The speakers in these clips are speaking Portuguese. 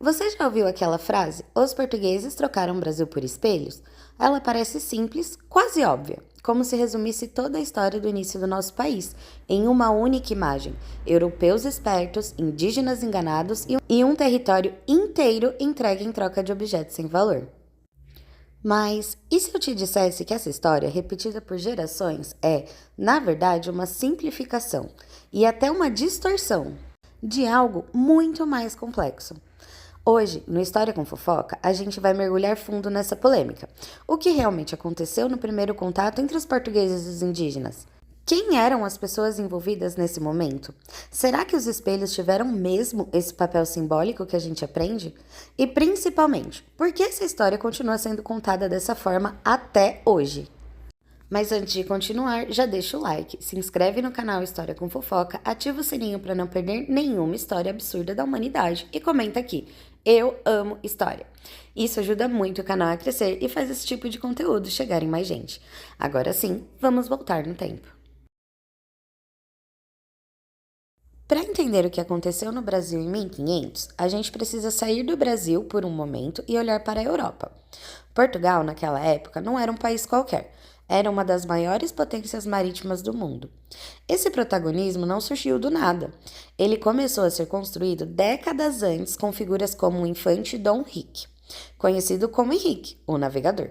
Você já ouviu aquela frase? Os portugueses trocaram o Brasil por espelhos? Ela parece simples, quase óbvia, como se resumisse toda a história do início do nosso país em uma única imagem: europeus espertos, indígenas enganados e um território inteiro entregue em troca de objetos sem valor. Mas e se eu te dissesse que essa história, repetida por gerações, é, na verdade, uma simplificação e até uma distorção de algo muito mais complexo? Hoje, no História com Fofoca, a gente vai mergulhar fundo nessa polêmica. O que realmente aconteceu no primeiro contato entre os portugueses e os indígenas? Quem eram as pessoas envolvidas nesse momento? Será que os espelhos tiveram mesmo esse papel simbólico que a gente aprende? E principalmente, por que essa história continua sendo contada dessa forma até hoje? Mas antes de continuar, já deixa o like, se inscreve no canal História com Fofoca, ativa o sininho para não perder nenhuma história absurda da humanidade e comenta aqui: eu amo história. Isso ajuda muito o canal a crescer e faz esse tipo de conteúdo chegar em mais gente. Agora sim, vamos voltar no tempo. Para entender o que aconteceu no Brasil em 1500, a gente precisa sair do Brasil por um momento e olhar para a Europa. Portugal, naquela época, não era um país qualquer, era uma das maiores potências marítimas do mundo. Esse protagonismo não surgiu do nada. Ele começou a ser construído décadas antes com figuras como o infante Dom Henrique, conhecido como Henrique, o Navegador.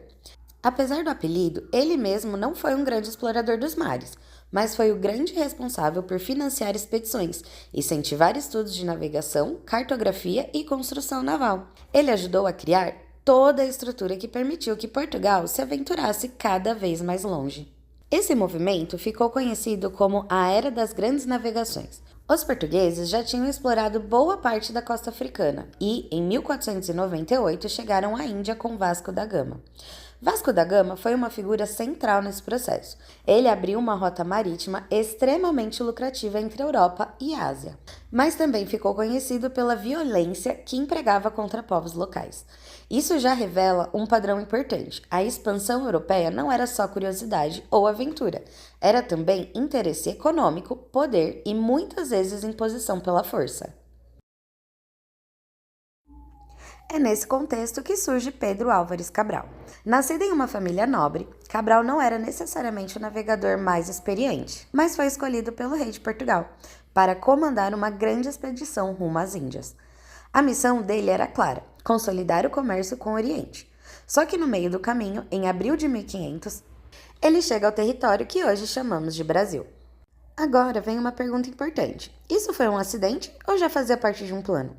Apesar do apelido, ele mesmo não foi um grande explorador dos mares, mas foi o grande responsável por financiar expedições, incentivar estudos de navegação, cartografia e construção naval. Ele ajudou a criar toda a estrutura que permitiu que Portugal se aventurasse cada vez mais longe. Esse movimento ficou conhecido como a Era das Grandes Navegações. Os portugueses já tinham explorado boa parte da costa africana e, em 1498, chegaram à Índia com Vasco da Gama. Vasco da Gama foi uma figura central nesse processo. Ele abriu uma rota marítima extremamente lucrativa entre a Europa e a Ásia, mas também ficou conhecido pela violência que empregava contra povos locais. Isso já revela um padrão importante: a expansão europeia não era só curiosidade ou aventura, era também interesse econômico, poder e muitas vezes imposição pela força. É nesse contexto que surge Pedro Álvares Cabral. Nascido em uma família nobre, Cabral não era necessariamente o navegador mais experiente, mas foi escolhido pelo rei de Portugal para comandar uma grande expedição rumo às Índias. A missão dele era clara: consolidar o comércio com o Oriente. Só que no meio do caminho, em abril de 1500, ele chega ao território que hoje chamamos de Brasil. Agora vem uma pergunta importante: isso foi um acidente ou já fazia parte de um plano?